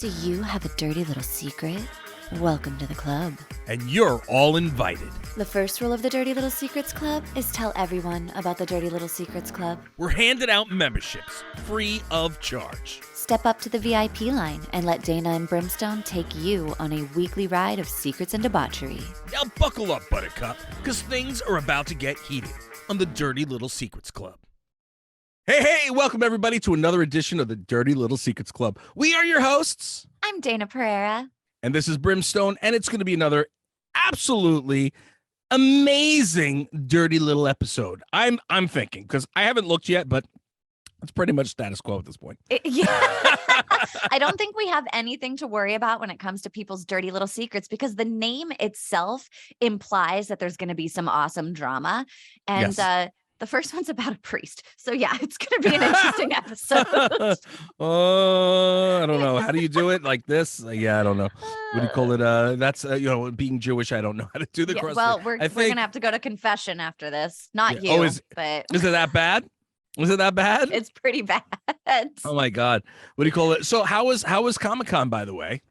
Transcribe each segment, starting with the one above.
Do you have a dirty little secret? Welcome to the club. And you're all invited. The first rule of the Dirty Little Secrets Club is tell everyone about the Dirty Little Secrets Club. We're handing out memberships, free of charge. Step up to the VIP line and let Dayna and Brimstone take you on a weekly ride of secrets and debauchery. Now buckle up, Buttercup, because things are about to get heated on the Dirty Little Secrets Club. Hey, welcome everybody to another edition of the Dirty Little Secrets Club. We are your hosts. I'm Dayna Pereira. And this is Brimstone, and it's going to be another absolutely amazing dirty little episode. I'm thinking, because I haven't looked yet, but it's pretty much status quo at this point. Yeah. I don't think we have anything to worry about when it comes to people's dirty little secrets, because the name itself implies that there's going to be some awesome drama. And Yes. The first one's about a priest. So yeah, it's going to be an interesting episode. I don't know. How do you do it? Like this? Yeah, I don't know. What do you call it? That's, being Jewish, I don't know how to do the cross. Well, we're going to have to go to confession after this. Not you, Oh, but... Is it that bad? Was it that bad? It's pretty bad. Oh my God. What do you call it? So how was Comic-Con, by the way?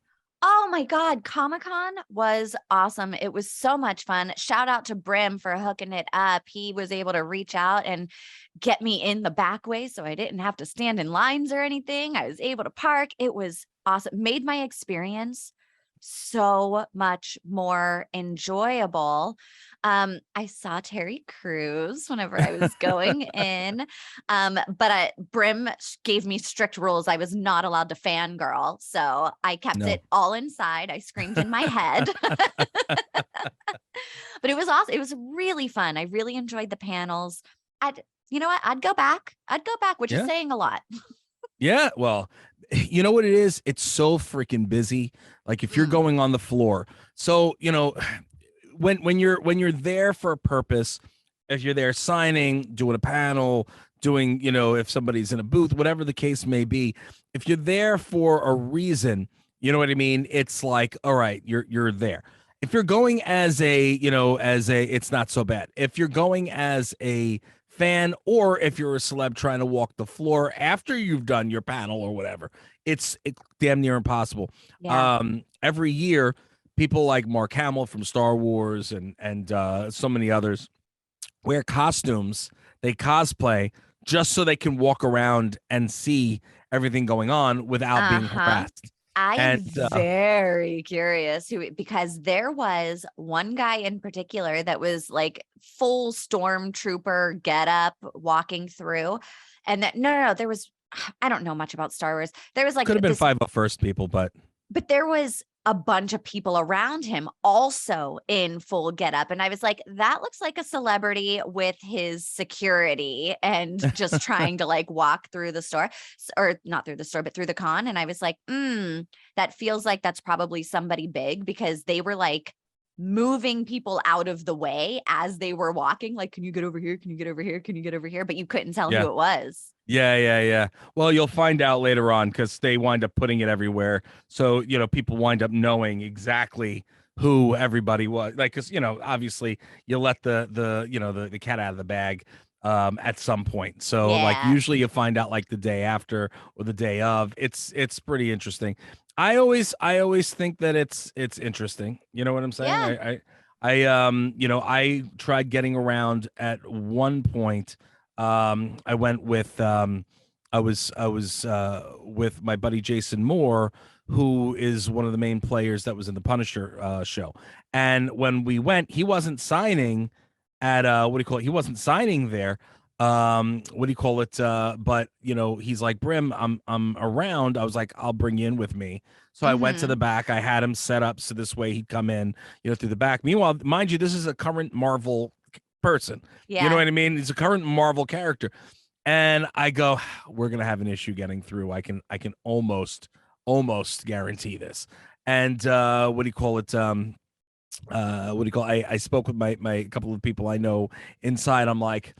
Oh my God. Comic-Con was awesome. It was so much fun. Shout out to Brim for hooking it up. He was able to reach out and get me in the back way, so I didn't have to stand in lines or anything. I was able to park. It was awesome. Made my experience so much more enjoyable. I saw Terry Crews whenever I was going in, but Brim gave me strict rules. I was not allowed to fangirl, so I kept it all inside. I screamed in my head, but it was awesome. It was really fun. I really enjoyed the panels. You know what? I'd go back, which is saying a lot. Yeah, well, you know what it is? It's so freaking busy. Like if you're going on the floor. So, when you're there for a purpose, if you're there signing, doing a panel, doing, if somebody's in a booth, whatever the case may be, if you're there for a reason, you know what I mean? It's like, all right, you're there. If you're going as it's not so bad. If you're going as a fan, or if you're a celeb trying to walk the floor after you've done your panel or whatever, it's damn near impossible. Yeah. Every year, people like Mark Hamill from Star Wars and so many others wear costumes. They cosplay just so they can walk around and see everything going on without being harassed. I am very curious because there was one guy in particular that was like full stormtrooper getup walking through, and that no, there was, I don't know much about Star Wars. There was like could have been 501st people, but there was a bunch of people around him also in full getup. And I was like, that looks like a celebrity with his security and just trying to like walk through the store, or not through the store, but through the con. And I was like, that feels like that's probably somebody big, because they were like moving people out of the way as they were walking. Like, can you get over here? Can you get over here? Can you get over here? But you couldn't tell who it was. Yeah. Well, you'll find out later on, because they wind up putting it everywhere. So, people wind up knowing exactly who everybody was. Like, because, obviously you let the cat out of the bag at some point. So like usually you find out like the day after or the day of. It's pretty interesting. I always think that it's interesting. You know what I'm saying? Yeah. I tried getting around at one point. I went with I was with my buddy Jason Moore, who is one of the main players that was in the Punisher show. And when we went, he wasn't signing at he wasn't signing there. But he's like, Brim, I'm around. I was like, I'll bring you in with me. So I went to the back. I had him set up so this way he'd come in, through the back. Meanwhile, mind you, this is a current Marvel person. You know what I mean? He's a current Marvel character. And I go, we're gonna have an issue getting through. I can almost guarantee this. And I spoke with my couple of people I know inside. I'm like,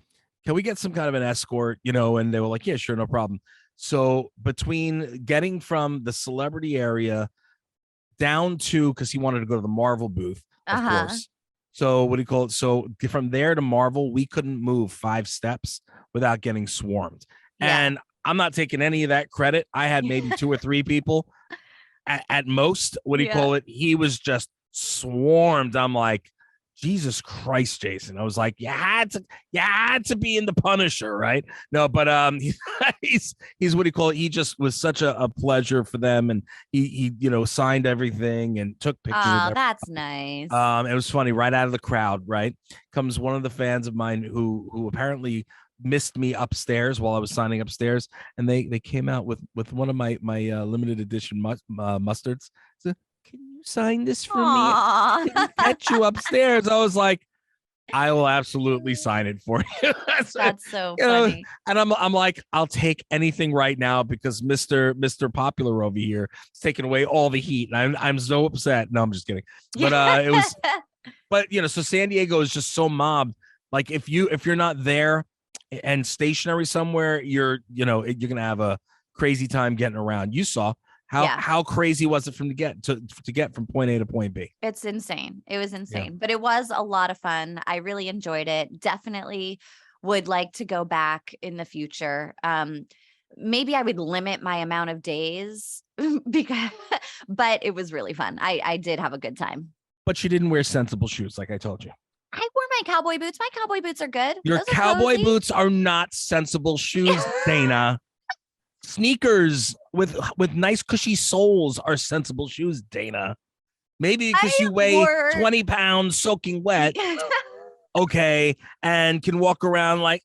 can we get some kind of an escort? And they were like, yeah, sure, no problem. So between getting from the celebrity area down to, because he wanted to go to the Marvel booth, of course. So So from there to Marvel, we couldn't move 5 steps without getting swarmed. And I'm not taking any of that credit. I had maybe 2 or 3 people at most, what do you call it? He was just swarmed. I'm like, Jesus Christ, Jason. I was like, you had to be in the Punisher, right? No, but he's what do you call it? He just was such a pleasure for them, and he signed everything and took pictures. Oh, that's nice. It was funny. Right out of the crowd, right, comes one of the fans of mine who apparently missed me upstairs while I was signing upstairs, and they came out with one of my limited edition mustards. So, can you sign this for me? Didn't catch you upstairs. I was like, I will absolutely sign it for you. That's so funny. And I'm like, I'll take anything right now because Mr. Popular over here is taking away all the heat. And I'm so upset. No, I'm just kidding. But it was, but so San Diego is just so mobbed. Like if you're not there and stationary somewhere, you're gonna have a crazy time getting around. You saw how crazy was it to get from point A to point B? It's insane. It was insane, but it was a lot of fun. I really enjoyed it. Definitely would like to go back in the future. Maybe I would limit my amount of days but it was really fun. I did have a good time. But you didn't wear sensible shoes, like I told you. I wore my cowboy boots. My cowboy boots are good. Your cowboy boots are not sensible shoes, Dayna. Sneakers with nice cushy soles are sensible shoes, Dayna. Maybe because you weigh 20 pounds soaking wet, okay, and can walk around like,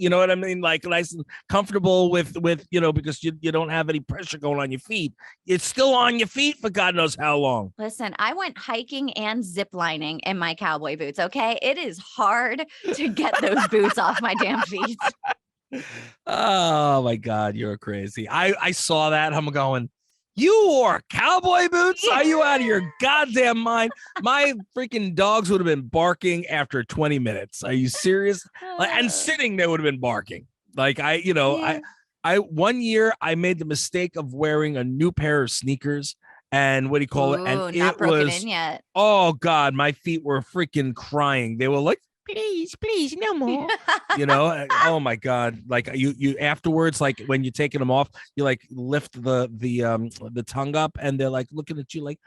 you know what I mean? Like nice and comfortable with because you don't have any pressure going on your feet. It's still on your feet for God knows how long. Listen, I went hiking and ziplining in my cowboy boots, okay? It is hard to get those boots off my damn feet. Oh my God, you're crazy. I saw that. I'm going, you wore cowboy boots? Are you out of your goddamn mind? My freaking dogs would have been barking after 20 minutes. Are you serious? And sitting, they would have been barking. Like I one year I made the mistake of wearing a new pair of sneakers, and what do you call it? And it was in yet. Oh God, my feet were freaking crying. They were like, please, no more. Oh my God. Like you afterwards, like when you're taking them off, you like lift the tongue up and they're like looking at you like,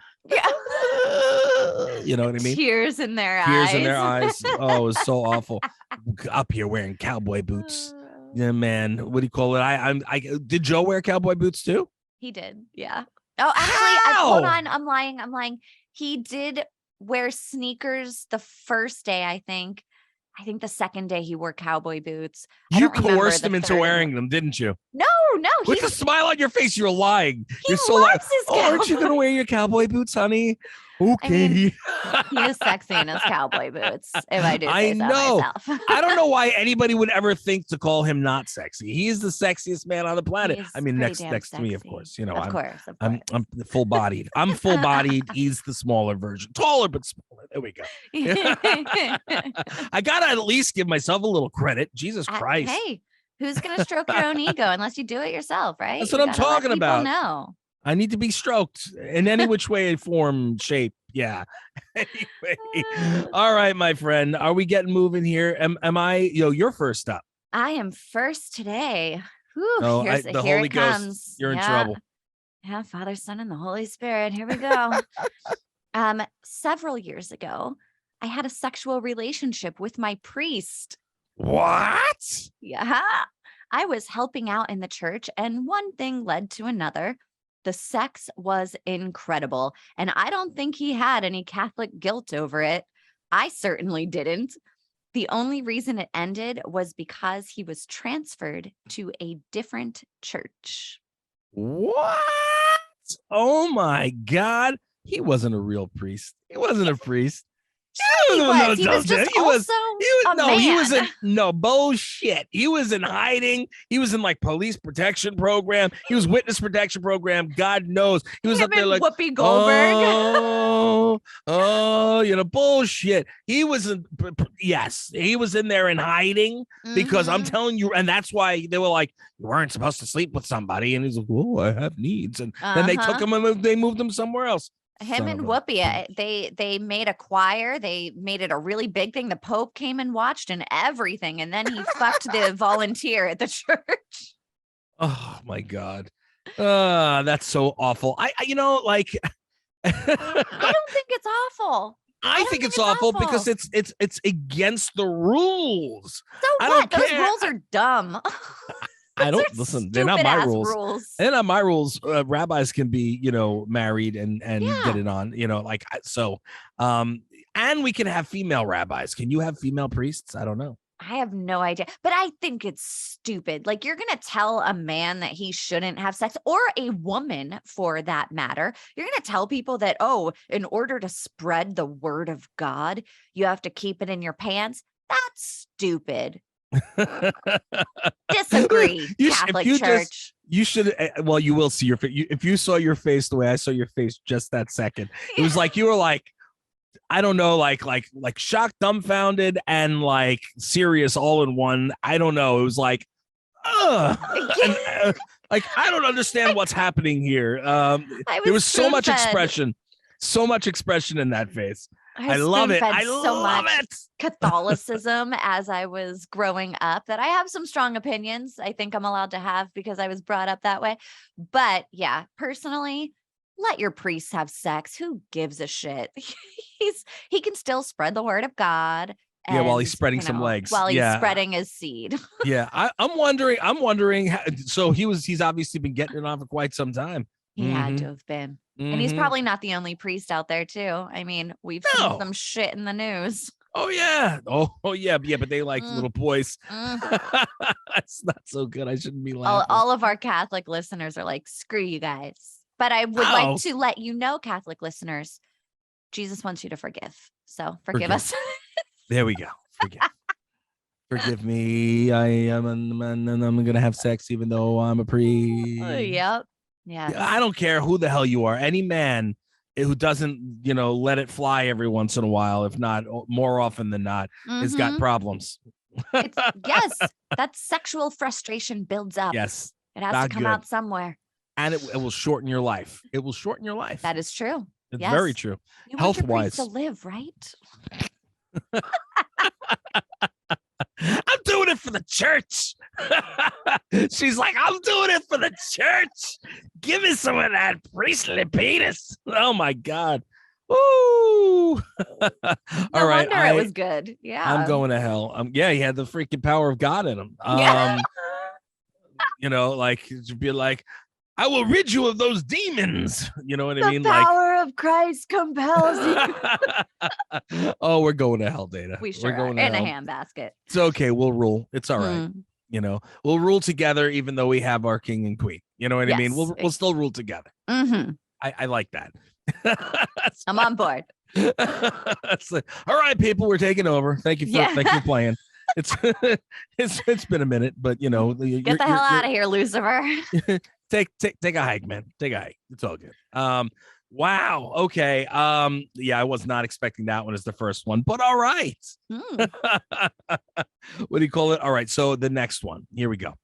you know what I mean? Tears in their eyes. Oh, it was so awful. Up here wearing cowboy boots. Yeah, man. What do you call it? I did Joe wear cowboy boots too? He did. Yeah. Oh, actually, hold on. I'm lying. He did wear sneakers the first day, I think. The second day he wore cowboy boots. You coerced him into wearing them, didn't you? No. With a smile on your face, you're lying. You're so loves his aren't you going to wear your cowboy boots, honey? Okay. I mean, he is sexy in his cowboy boots, if I do say so myself. I don't know why anybody would ever think to call him not sexy. He is the sexiest man on the planet. I mean, next to me, of course. Of course. I'm full bodied. I'm full bodied. He's the smaller version, taller but smaller. There we go. I gotta at least give myself a little credit. Jesus Christ. Hey, who's gonna stroke your own ego unless you do it yourself, right? That's what I'm talking about. No. I need to be stroked in any which way, form, shape. Yeah. Anyway. All right, my friend. Are we getting moving here? Am I, you're first up. I am first today. Whew, the here Holy it comes. Ghost. You're in trouble. Yeah, Father, Son, and the Holy Spirit. Here we go. Several years ago, I had a sexual relationship with my priest. What? Yeah. I was helping out in the church, and one thing led to another. The sex was incredible, and I don't think he had any Catholic guilt over it. I certainly didn't. The only reason it ended was because he was transferred to a different church. What? Oh my God. He wasn't a real priest. He wasn't a priest. He was just a man. No bullshit. He was in hiding. He was in like police protection program. He was witness protection program. God knows. He was up there like Whoopi Goldberg. Bullshit. He was he was in there in hiding because I'm telling you, and that's why they were like, you weren't supposed to sleep with somebody. And he's like, oh, I have needs. And then they took him and they moved him somewhere else. Him and Whoopi, they made a choir. They made it a really big thing. The Pope came and watched and everything. And then he fucked the volunteer at the church. Oh, my God. That's so awful. You know, like I don't think it's awful. I think it's awful because it's against the rules. So I what? don't Those care. rules are dumb. I don't listen. They're not my rules. They're not my rules. Rabbis can be, married and get it on, like so. And we can have female rabbis. Can you have female priests? I don't know. I have no idea, but I think it's stupid. Like, you're going to tell a man that he shouldn't have sex, or a woman for that matter. You're going to tell people that, oh, in order to spread the word of God, you have to keep it in your pants. That's stupid. Disagree, Catholic Church. You should, well, you will see your face. If you saw your face the way I saw your face just that second, it was like you were like, I don't know, like shocked, dumbfounded, and like serious all in one. I don't know. It was like, and, like I don't understand what's happening here. There was so much expression in that face. I love it. I love it. Catholicism as I was growing up, that I have some strong opinions I think I'm allowed to have because I was brought up that way. But yeah, personally, let your priest have sex. Who gives a shit? He can still spread the word of God. And, while he's spreading some legs. While he's spreading his seed. Yeah, I'm wondering. So he's obviously been getting it on for quite some time. He had to have been. And he's probably not the only priest out there too. I mean, we've seen some shit in the news. Oh yeah. Oh yeah. But they like little boys. That's not so good. I shouldn't be laughing. All of our Catholic listeners are like, screw you guys. But I would like to let you know, Catholic listeners, Jesus wants you to forgive. So forgive us. There we go. Forgive me. I am a man and I'm going to have sex even though I'm a priest. Yep. Yeah. I don't care who the hell you are. Any man who doesn't, let it fly every once in a while, if not more often than not, has got problems. Yes. That sexual frustration builds up. Yes. It has to come out somewhere. And it will shorten your life. It will shorten your life. That is true. It's very true. Health-wise. To live, right? I'm doing it for the church. She's like, I'm doing it for the church. Give me some of that priestly penis. Oh my God. Woo. All right. It was good. Yeah. I'm going to hell. Yeah, he had the freaking power of God in him. Like to be like, I will rid you of those demons. You know what I mean? The power of Christ compels you. Oh, we're going to hell, Dayna. We sure are. In a handbasket. It's okay. We'll rule. It's all right. We'll rule together, even though we have our king and queen. You know what I mean? We'll still rule together. Mm-hmm. I like that. I'm on board. All right, people, we're taking over. Thank you for playing. It's been a minute, but get the hell out of here, Lucifer. Take a hike, man. Take a hike. It's all good. Wow. Okay. I was not expecting that one as the first one, but all right. What do you call it? All right. So the next one. Here we go.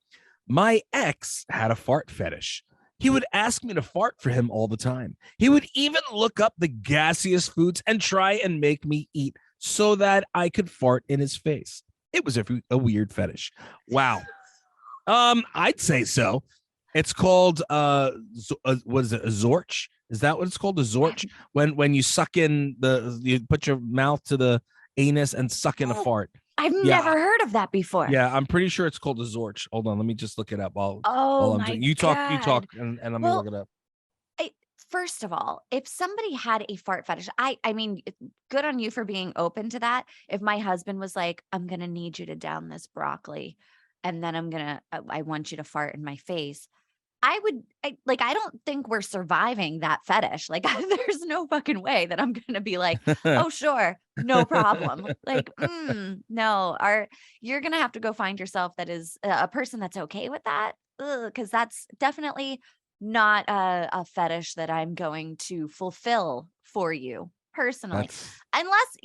My ex had a fart fetish. He would ask me to fart for him all the time. He would even look up the gassiest foods and try and make me eat so that I could fart in his face. It was a weird fetish. Wow. I'd say so. It's called what is it? A zorch? Is that what it's called? A zorch? When you suck in you put your mouth to the anus and suck in a fart. I've never heard of that before. Yeah, I'm pretty sure it's called a zorch. Hold on, let me just look it up. You talk, and I'm gonna look it up. First of all, if somebody had a fart fetish, I mean, good on you for being open to that. If my husband was like, I'm gonna need you to down this broccoli, and then I want you to fart in my face, I don't think we're surviving that fetish. Like, there's no fucking way that I'm going to be like, oh, sure, no problem. Like, no, you're going to have to go find yourself that is a person that's okay with that. Because that's definitely not a fetish that I'm going to fulfill for you personally. Unless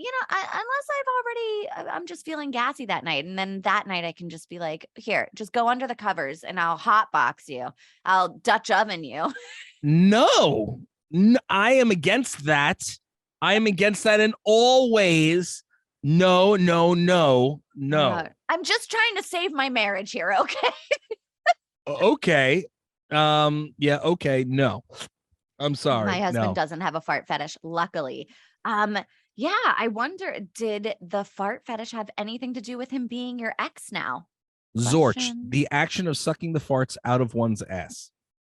I'm just feeling gassy that night. And then that night I can just be like, here, just go under the covers and I'll hotbox you. I'll Dutch oven you. No, I am against that. I am against that in all ways. No. I'm just trying to save my marriage here. Okay. Okay. Yeah, okay, no. I'm My sorry. husband No. doesn't have a fart fetish, luckily. Yeah, I wonder, did the fart fetish have anything to do with him being your ex now? Zorch, Question. the action of sucking the farts out of one's ass.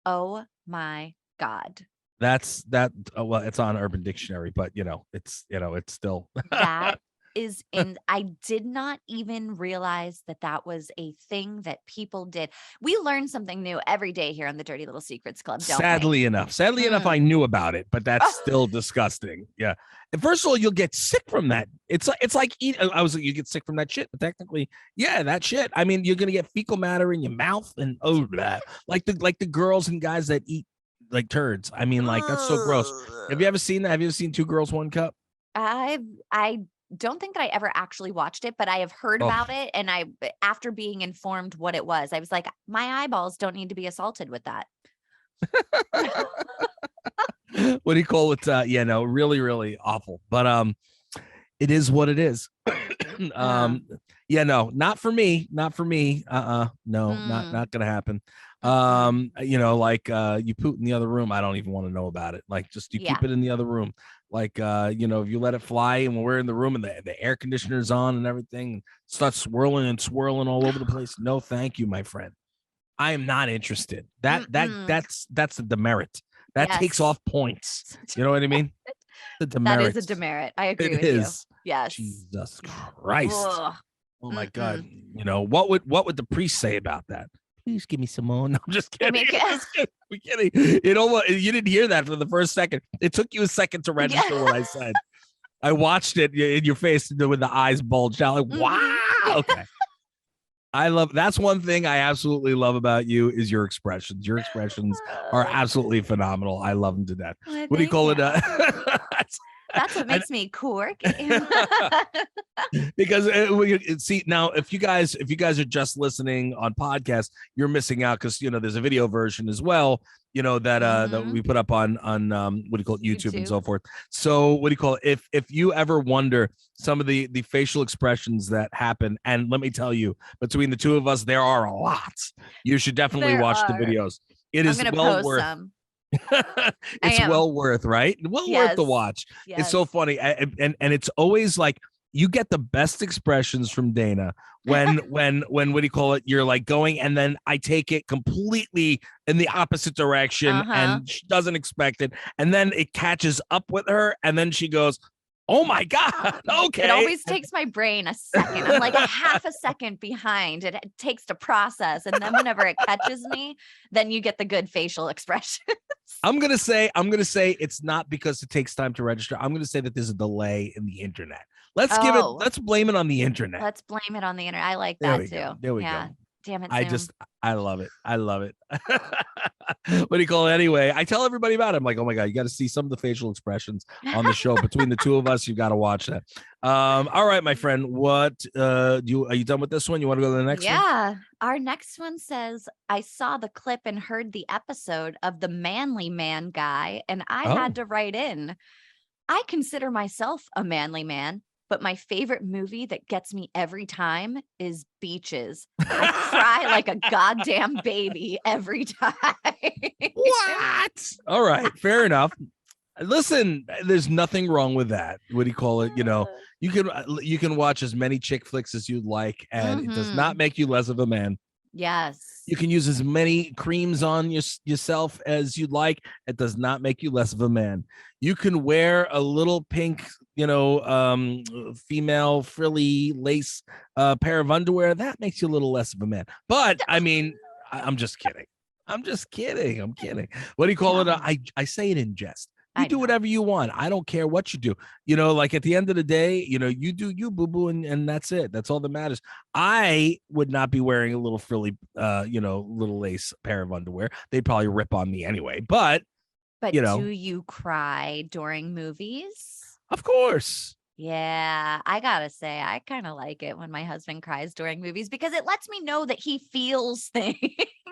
Oh my God. That's that. Well, it's on Urban Dictionary, but it's still. That is in, I did not even realize that that was a thing that people did. We learn something new every day here on the Dirty Little Secrets Club, don't we? Sadly enough, I knew about it, but that's still disgusting. Yeah. And first of all, you'll get sick from that. It's like you get sick from that shit. But technically, yeah, that shit. I mean, you're gonna get fecal matter in your mouth and like the girls and guys that eat like turds. I mean, like that's so gross. Have you ever seen that? Have you ever seen Two Girls, One Cup? I don't think that I ever actually watched it, but I have heard Oh. about it. And after being informed what it was, I was like, my eyeballs don't need to be assaulted with that. What do you call it? Yeah, no, really, really awful. But it is what it is. Yeah, no, not for me. Not for me. No, not gonna happen. Like you poop in the other room. I don't even want to know about it. Like just you keep it in the other room. Like if you let it fly and when we're in the room and the air conditioner's on and everything starts swirling and swirling all over the place. No, thank you, my friend. I am not interested. That's a demerit. That takes off points. You know what I mean? The demerit. That is a demerit. I agree with you. Yes. Jesus Christ. Ugh. Oh my God. What would the priest say about that? Please give me some more. No, I'm just kidding. I'm kidding. You didn't hear that for the first second. It took you a second to register what I said. I watched it in your face with the eyes bulged out. Like, wow. Okay. That's one thing I absolutely love about you is your expressions. Your expressions are absolutely phenomenal. I love them to death. What do you call it? That's what makes me quirky. Because see now, if you guys are just listening on podcast, you're missing out because there's a video version as well. That we put up on what do you call it, YouTube and so forth. So what do you call it? If you ever wonder some of the facial expressions that happen, and let me tell you, between the two of us, there are a lot. You should definitely watch the videos. It is well worth. It's well worth, right? Worth the watch. Yes. It's so funny, and it's always like you get the best expressions from Dayna when what do you call it? You're like going, and then I take it completely in the opposite direction, and she doesn't expect it, and then it catches up with her, and then she goes, "Oh my God!" Okay. It always takes my brain a second. I'm like a half a second behind. It takes to process, and then whenever it catches me, then you get the good facial expressions. I'm gonna say it's not because it takes time to register. I'm gonna say that there's a delay in the internet. Let's blame it on the internet. Let's blame it on the internet. I like that too. There we go. Damn it, I love it. I love it. What do you call it? Anyway, I tell everybody about it. I'm like, oh my God, you got to see some of the facial expressions on the show. Between the two of us, you've got to watch that. All right, my friend, what are you done with this one? You want to go to the next one? Yeah. Our next one says, I saw the clip and heard the episode of the manly man guy, and I had to write in. I consider myself a manly man, but my favorite movie that gets me every time is Beaches. I cry like a goddamn baby every time. What? All right, fair enough. Listen, there's nothing wrong with that. What do you call it? You can watch as many chick flicks as you'd like, and it does not make you less of a man. Yes. You can use as many creams on yourself as you'd like. It does not make you less of a man. You can wear a little pink, female frilly lace pair of underwear. That makes you a little less of a man. But I mean, I'm just kidding. I'm kidding. What do you call it? I say it in jest. You do whatever you want. I don't care what you do. Like at the end of the day, you do you, boo-boo, and that's it. That's all that matters. I would not be wearing a little frilly, little lace pair of underwear. They'd probably rip on me anyway. But do you cry during movies? Of course. Yeah, I gotta say, I kind of like it when my husband cries during movies because it lets me know that he feels things.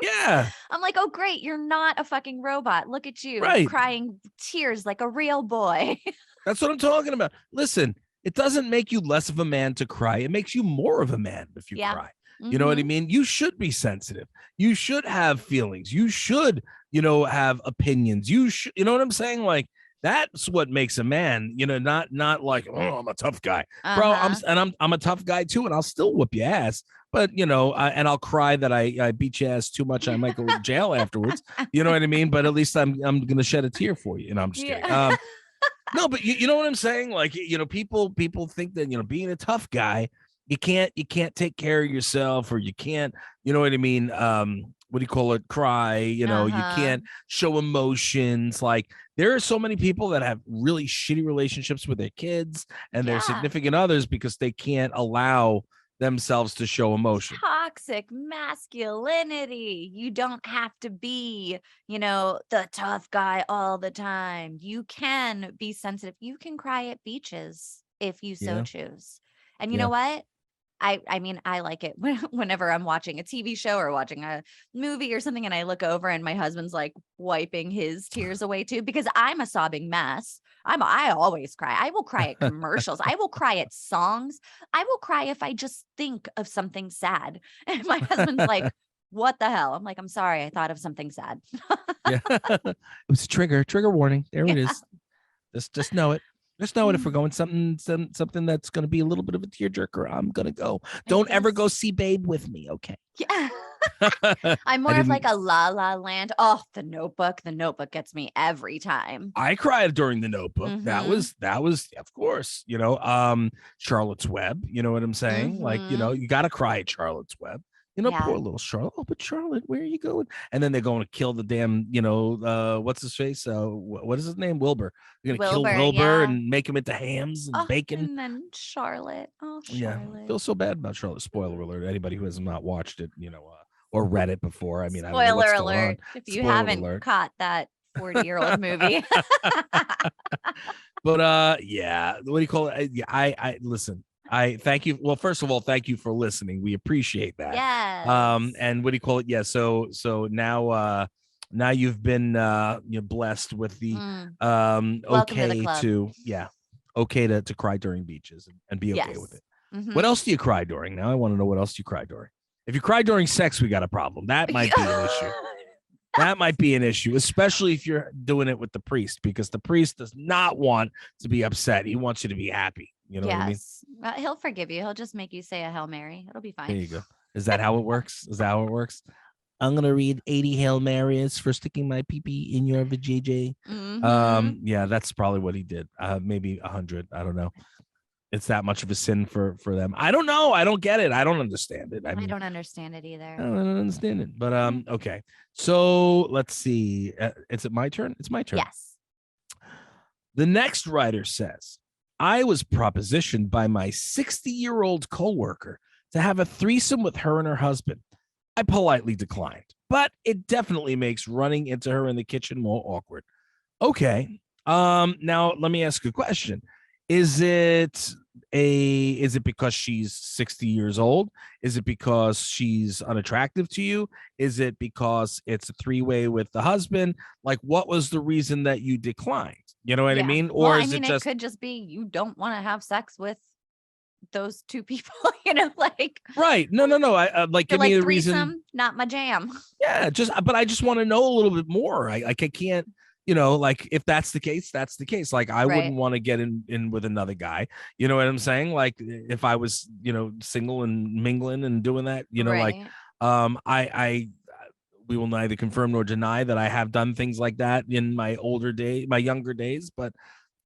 Yeah. I'm like, oh, great. You're not a fucking robot. Look at you crying tears like a real boy. That's what I'm talking about. Listen, it doesn't make you less of a man to cry. It makes you more of a man if you cry. You know what I mean? You should be sensitive. You should have feelings. You should, have opinions. You should, you know what I'm saying? Like, that's what makes a man, not like, oh, I'm a tough guy, bro. I'm a tough guy too, and I'll still whoop your ass. But and I'll cry that I beat your ass too much. I might go to jail afterwards. You know what I mean? But at least I'm gonna shed a tear for you. I'm just kidding. No, but you know what I'm saying? Like, people think that being a tough guy, you can't take care of yourself, or you can't, you know what I mean? What do you call it? Cry, you can't show emotions. Like, there are so many people that have really shitty relationships with their kids and their significant others because they can't allow themselves to show emotion. Toxic masculinity. You don't have to be, the tough guy all the time. You can be sensitive. You can cry at beaches if you so choose. And you know what? I mean, I like it whenever I'm watching a TV show or watching a movie or something, and I look over and my husband's like wiping his tears away too, because I'm a sobbing mess. I always cry. I will cry at commercials. I will cry at songs. I will cry if I just think of something sad. And my husband's like, what the hell? I'm like, I'm sorry. I thought of something sad. It was a trigger warning. There it is. Just know it. Just know it. If we're going something that's going to be a little bit of a tearjerker, I'm going to go. Don't ever go see Babe with me, okay? Yeah. I'm more of like a La La Land. Oh, The Notebook. The Notebook gets me every time. I cried during The Notebook. That was, of course, Charlotte's Web. You know what I'm saying? Like, you got to cry at Charlotte's Web. Poor little Charlotte. Oh, but Charlotte, where are you going? And then they're going to kill the damn, what's his face? What is his name? Wilbur. They're going to kill Wilbur and make him into hams and bacon. And then Charlotte. Oh, Charlotte. Yeah, I feel so bad about Charlotte. Spoiler alert. Anybody who has not watched it, or read it before. I mean, spoiler alert. If you haven't caught that 40-year-old movie. But yeah, what do you call it? I listen. I thank you. Well, first of all, thank you for listening. We appreciate that. Yes. And what do you call it? Yeah. So now you've been blessed with the okay to cry during beaches and be okay with it. What else do you cry during? Now I want to know what else you cry during. If you cry during sex, we got a problem. That might be an issue. That might be an issue, especially if you're doing it with the priest, because the priest does not want to be upset. He wants you to be happy. You know what I mean? He'll forgive you. He'll just make you say a Hail Mary. It'll be fine. There you go. Is that how it works? Is that how it works? I'm going to read 80 Hail Marys for sticking my pee-pee in your vajayjay. Yeah, that's probably what he did. Maybe 100. I don't know. It's that much of a sin for them. I don't know. I don't get it. I don't understand it. I don't understand it either. I don't understand it. But okay. So let's see. Is it my turn? It's my turn. Yes. The next writer says, I was propositioned by my 60-year-old coworker to have a threesome with her and her husband. I politely declined, but it definitely makes running into her in the kitchen more awkward. Okay. Now let me ask you a question. Is it because she's 60 years old? Is it because she's unattractive to you? Is it because it's a three-way with the husband? Like, what was the reason that you declined? You know what I mean? Or is it just, it could just be you don't want to have sex with those two people, like right. No. I like give me a reason. Not my jam. Yeah, but I just want to know a little bit more. I can't, like if that's the case, that's the case. Like I wouldn't want to get in with another guy. You know what I'm saying? Like if I was, single and mingling and doing that, like we will neither confirm nor deny that I have done things like that in my younger days, but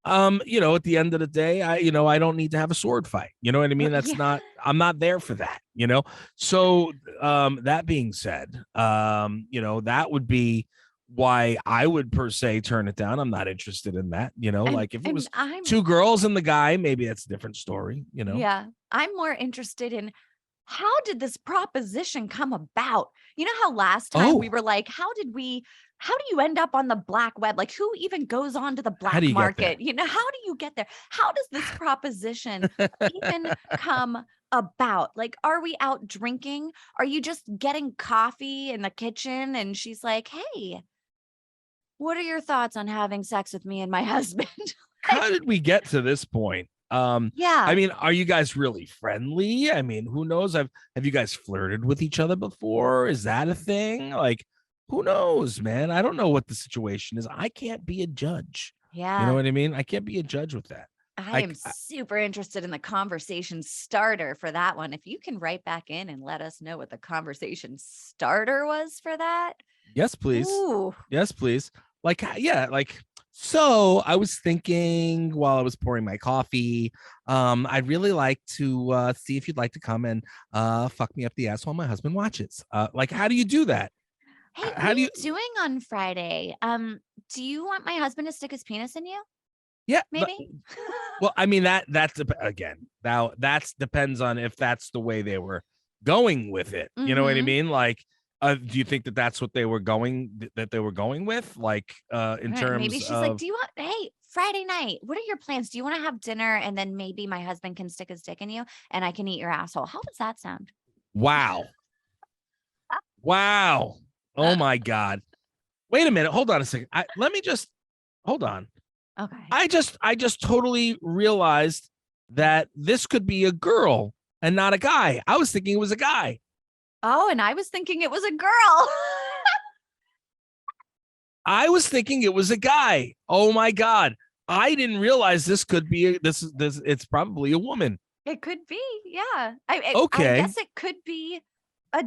at the end of the day, I don't need to have a sword fight. You know what I mean? I'm not there for that, So that being said, that would be why I would per se turn it down. I'm not interested in that, like if it was two girls and the guy, maybe that's a different story, Yeah. I'm more interested in how did this proposition come about? You know how last time we were like, how do you end up on the black web? Like who even goes on to the black market? How do you get there? How does this proposition even come about? Like, are we out drinking? Are you just getting coffee in the kitchen? And she's like, hey, what are your thoughts on having sex with me and my husband? How did we get to this point? Yeah. I mean, are you guys really friendly? I mean, who knows? Have you guys flirted with each other before? Is that a thing? Like, who knows, man? I don't know what the situation is. I can't be a judge. Yeah. You know what I mean? I can't be a judge with that. I am super interested in the conversation starter for that one. If you can write back in and let us know what the conversation starter was for that. Yes, please. Ooh. Yes, please. Like, yeah, like, so I was thinking while I was pouring my coffee, I'd really like to see if you'd like to come and fuck me up the ass while my husband watches. Like, how do you do that? Hey, How what do are you you doing on Friday? Do you want my husband to stick his penis in you? Yeah, Maybe. Well, I mean that's again, now that's depends on if that's the way they were going with it. You know what I mean? Like, do you think that that's what they were going with? Like, in terms maybe she's of like, do you want, hey, Friday night, what are your plans? Do you want to have dinner and then maybe my husband can stick his dick in you and I can eat your asshole? How does that sound? wow. Wow. Oh my God. Wait a minute. Hold on a second. Let me just hold on. Okay. I just totally realized that this could be a girl and not a guy. I was thinking it was a guy. Oh, and I was thinking it was a girl. I was thinking it was a guy. Oh my God. I didn't realize this could be this it's probably a woman. It could be, yeah. Okay. I guess it could be a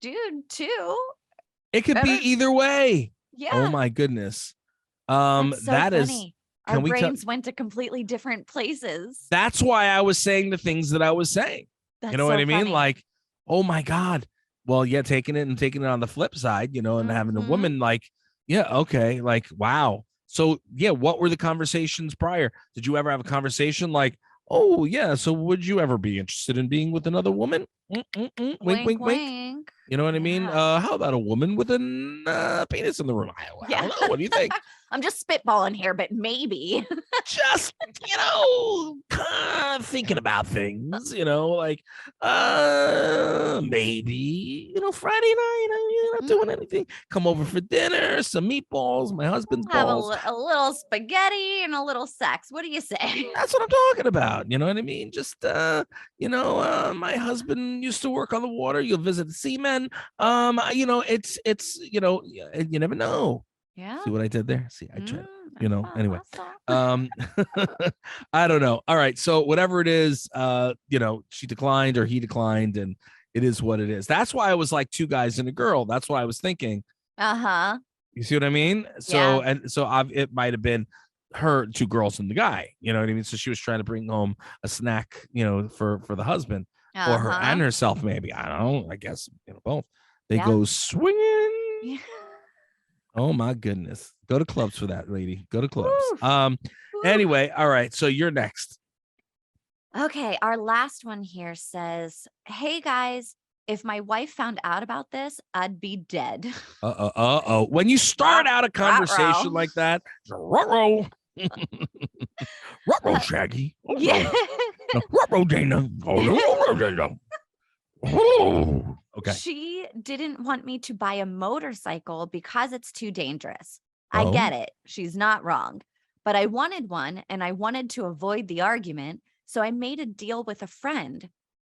dude too. It could be either way. Yeah. Oh my goodness. That's so that funny. is Our brains went to completely different places. That's why I was saying the things that I was saying. That's you know so what I mean? funny. Like, oh my God. Well, yeah, taking it on the flip side, you know, and having a woman like, yeah, okay, like, wow. So yeah, what were the conversations prior? Did you ever have a conversation like, oh yeah, so would you ever be interested in being with another woman? Wink, wink, wink. You know what I mean? How about a woman with a penis in the room? I don't know. What do you think? I'm just spitballing here, but maybe. Just, thinking about things, like, maybe, Friday night, you're not doing anything. Come over for dinner, some meatballs, my husband's balls. Have a little spaghetti and a little sex. What do you say? That's what I'm talking about. You know what I mean? Just, my husband used to work on the water. You'll visit the seamen. It's, you never know. Yeah. See what I did there? See, I tried, anyway. I don't know. All right. So whatever it is, she declined or he declined, and it is what it is. That's why I was like two guys and a girl. That's why I was thinking. Uh-huh. You see what I mean? So, it might have been her, two girls and the guy, you know what I mean? So she was trying to bring home a snack, for the husband or her and herself, maybe. I don't know. I guess, both. They go swinging. Yeah. Oh my goodness. Go to clubs for that, lady. Go to clubs. Oof. Anyway, all right. So you're next. Okay. Our last one here says, hey guys, if my wife found out about this, I'd be dead. Uh-oh. When you start out a conversation like that, ruh-roh. Ruh-roh, Shaggy. Yeah. Ruh-roh, Dayna. Oh, okay. She didn't want me to buy a motorcycle because it's too dangerous. I get it. She's not wrong. But I wanted one and I wanted to avoid the argument. So I made a deal with a friend.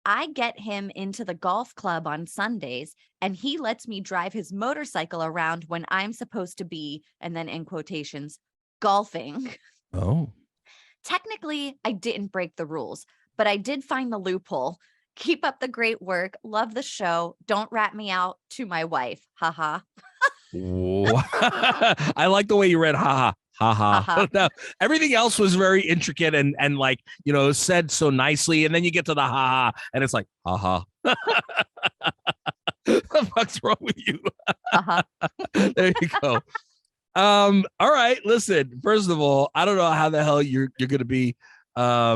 I get him into the golf club on Sundays and he lets me drive his motorcycle around when I'm supposed to be, and then in quotations, golfing. Oh. Technically, I didn't break the rules, but I did find the loophole. Keep up the great work. Love the show. Don't rat me out to my wife. Haha. I like the way you read haha. Haha. No, everything else was very intricate and like, said so nicely. And then you get to the haha and it's like, haha. What the fuck's wrong with you? There you go. All right. Listen, first of all, I don't know how the hell you're gonna be well,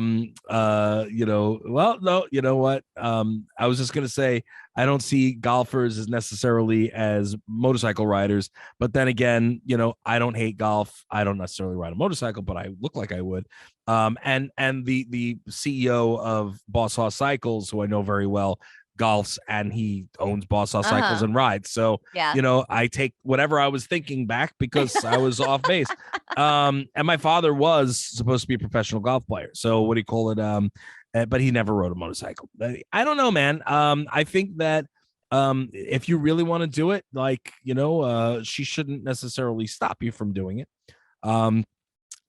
no, you know what? I was just gonna say I don't see golfers as necessarily as motorcycle riders, but then again, I don't hate golf. I don't necessarily ride a motorcycle, but I look like I would. And the CEO of Boss Hoss Cycles, who I know very well, golfs and he owns Boss Hoss Cycles and rides. So, yeah, I take whatever I was thinking back because I was off base. And my father was supposed to be a professional golf player. So what do you call it? But he never rode a motorcycle. I don't know, man. I think that if you really want to do it, like, she shouldn't necessarily stop you from doing it.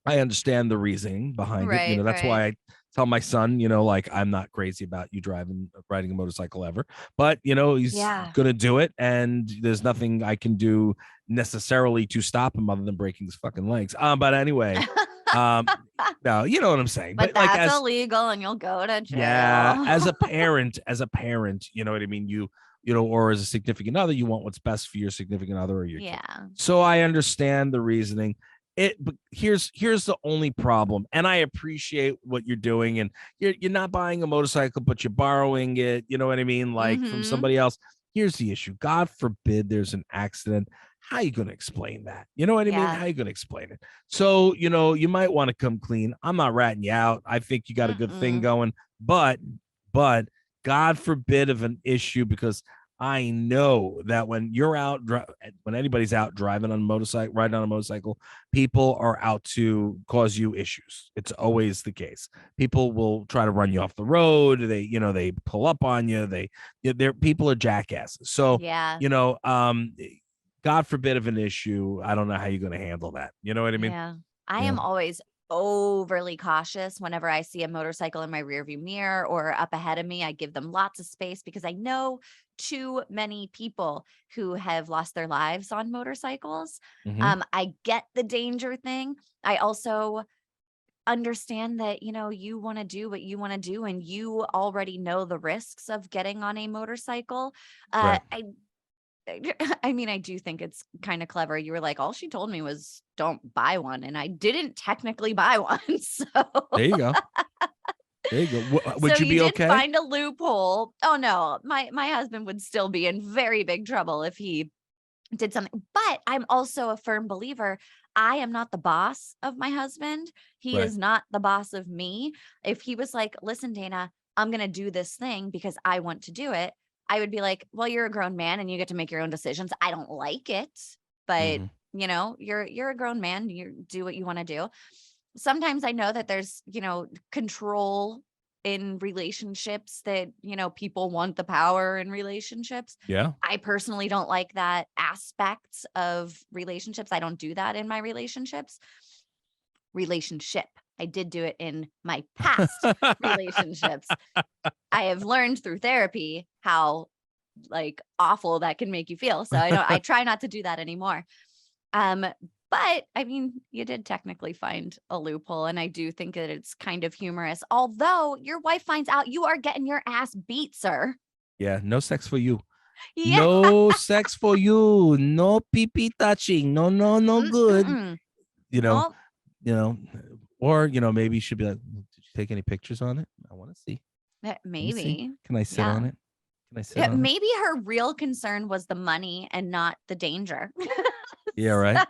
I understand the reasoning behind it. That's why I tell my son, like, I'm not crazy about you riding a motorcycle ever, but he's gonna do it, and there's nothing I can do necessarily to stop him other than breaking his fucking legs. But anyway, no, you know what I'm saying. But that's like, illegal, and you'll go to jail. Yeah, as a parent, you know what I mean. Or as a significant other, you want what's best for your significant other or your kid. So I understand the reasoning. But here's the only problem, and I appreciate what you're doing, and you're not buying a motorcycle, but you're borrowing it, you know what I mean, like from somebody else. Here's the issue: God forbid there's an accident. How are you going to explain that? You know what I mean? How are you going to explain it? So you might want to come clean. I'm not ratting you out. I think you got a good thing going, but God forbid of an issue, because I know that when you're out, when anybody's out riding on a motorcycle, people are out to cause you issues. It's always the case. People will try to run you off the road. They pull up on you. People are jackasses. So, God forbid of an issue. I don't know how you're going to handle that. You know what I mean? Yeah. I am always overly cautious whenever I see a motorcycle in my rearview mirror or up ahead of me. I give them lots of space because I know too many people who have lost their lives on motorcycles. I get the danger thing. I also understand that, you want to do what you want to do, and you already know the risks of getting on a motorcycle. I mean, I do think it's kind of clever. You were like, all she told me was don't buy one, and I didn't technically buy one. So there you go. Would you be okay? Find a loophole. Oh no, my husband would still be in very big trouble if he did something. But I'm also a firm believer. I am not the boss of my husband. He is not the boss of me. If he was like, listen, Dayna, I'm going to do this thing because I want to do it, I would be like, well, you're a grown man and you get to make your own decisions. I don't like it, but you're a grown man. You do what you want to do. Sometimes I know that there's, control in relationships that, people want the power in relationships. Yeah. I personally don't like that aspect of relationships. I don't do that in my relationship. I did do it in my past relationships. I have learned through therapy how awful that can make you feel. So I try not to do that anymore. But I mean, you did technically find a loophole, and I do think that it's kind of humorous. Although your wife finds out, you are getting your ass beat, sir. Yeah, no sex for you. Yeah. No sex for you. No pee-pee touching. No good. Or maybe you should be like, did you take any pictures on it? I want to see. Maybe. Can I sit on it? Can I sit on maybe her real concern was the money and not the danger. Yeah, right.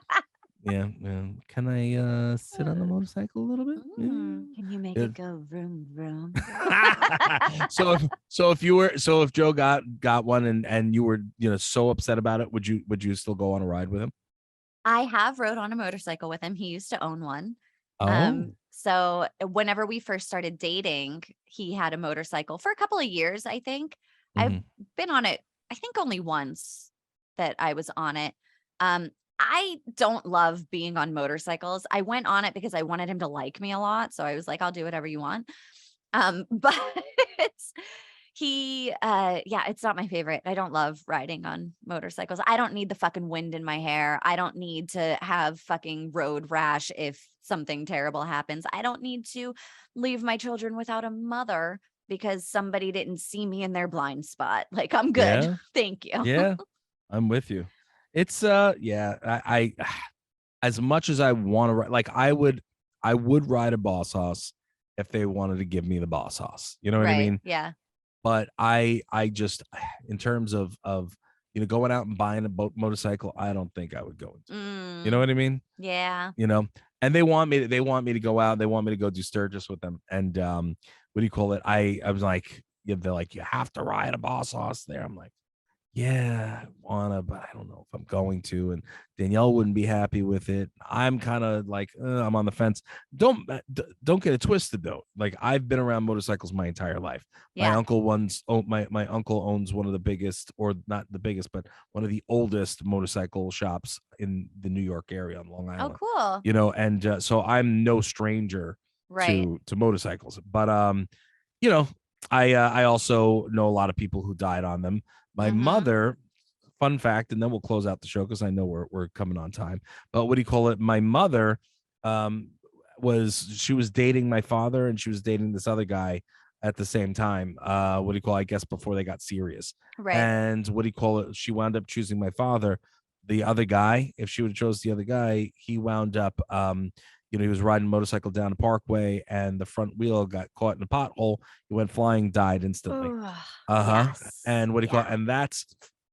Yeah. Can I sit on the motorcycle a little bit? Can you make it go vroom vroom? So if Joe got one and you were so upset about it, would you still go on a ride with him? I have rode on a motorcycle with him. He used to own one. So whenever we first started dating, he had a motorcycle for a couple of years, I think. I've been on it, I think only once that I was on it. I don't love being on motorcycles. I went on it because I wanted him to like me a lot. So I was like, I'll do whatever you want. But it's not my favorite. I don't love riding on motorcycles. I don't need the fucking wind in my hair. I don't need to have fucking road rash if something terrible happens. I don't need to leave my children without a mother because somebody didn't see me in their blind spot. Like, I'm good. Yeah. Thank you. Yeah, I'm with you. It's I as much as I want to ride, I would ride a Boss Hoss if they wanted to give me the Boss Hoss. You know what I mean? Yeah. But I just, in terms of going out and buying a motorcycle, I don't think I would go into. You know what I mean? Yeah. And they want me to go out. They want me to go do Sturgis with them. And what do you call it? I was like, they're like, you have to ride a boss horse there. I'm like, yeah, I wanna, but I don't know if I'm going to. And Danielle wouldn't be happy with it. I'm kind of like, I'm on the fence. Don't get it twisted though. Like, I've been around motorcycles my entire life. Yeah. My uncle owns one of the biggest, or not the biggest, but one of the oldest motorcycle shops in the New York area on Long Island. Oh, cool. You know, and so I'm no stranger Right. to motorcycles. But you know, I also know a lot of people who died on them. My mother, fun fact, and then we'll close out the show because I know we're coming on time. But what do you call it? My mother she was dating my father, and she was dating this other guy at the same time. What do you call it? I guess before they got serious. Right. And what do you call it? She wound up choosing my father. The other guy, if she would have chose the other guy, he wound up he was riding a motorcycle down the parkway, and the front wheel got caught in a pothole. He went flying, died instantly. Yes. And what do you call it? And that's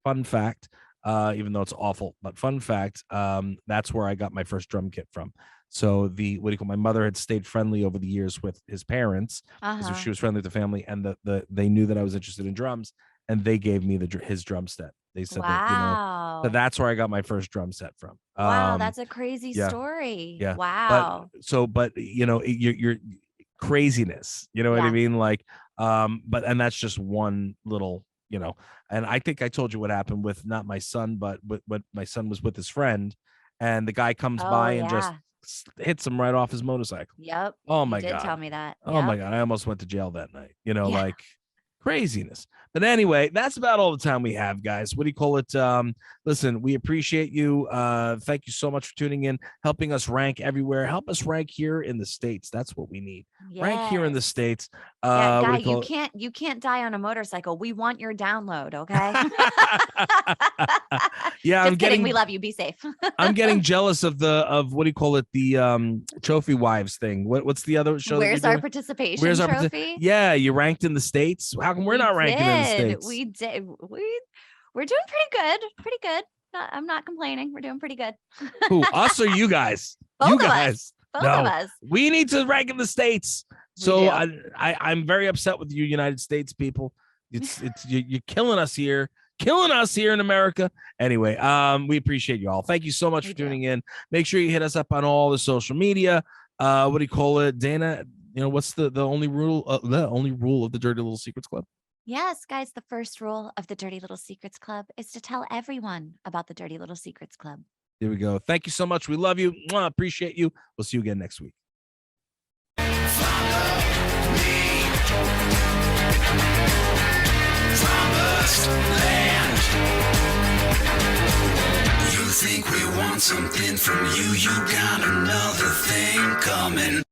fun fact, even though it's awful, but fun fact, that's where I got my first drum kit from. So my mother had stayed friendly over the years with his parents, because she was friendly with the family, and they knew that I was interested in drums, and they gave me his drum set. They said that, so that's where I got my first drum set from. Wow, that's a crazy story. Yeah. Wow. But you're craziness, you know what I mean? Like, and that's just one little, and I think I told you what happened with not my son, but what my son was with his friend, and the guy comes by and just hits him right off his motorcycle. Yep. Oh my God. You did tell me that. Oh my God. I almost went to jail that night, like craziness. But anyway, that's about all the time we have, guys. What do you call it? Listen, we appreciate you. Thank you so much for tuning in, helping us rank everywhere. Help us rank here in the States. That's what we need. Rank here in the States. Guy, you can't die on a motorcycle. We want your download, okay? Yeah, I'm kidding. We love you. Be safe. I'm getting jealous of what do you call it? The trophy wives thing. What's the other show? Where's our participation trophy? Yeah, you ranked in the States. How come we're not ranking in the States? We did. We're doing pretty good. Pretty good. I'm not complaining. We're doing pretty good. Who, us or you guys? Both you guys. Both of us. We need to rank in the States. So I'm very upset with you, United States people. You're killing us here. Killing us here in America. Anyway, we appreciate you all. Thank you so much for tuning in. Make sure you hit us up on all the social media. What do you call it, Dayna? What's the only rule? The only rule of the Dirty Little Secrets Club? Yes, guys. The first rule of the Dirty Little Secrets Club is to tell everyone about the Dirty Little Secrets Club. There we go. Thank you so much. We love you. Appreciate you. We'll see you again next week. You think we want something from you? You got another thing coming.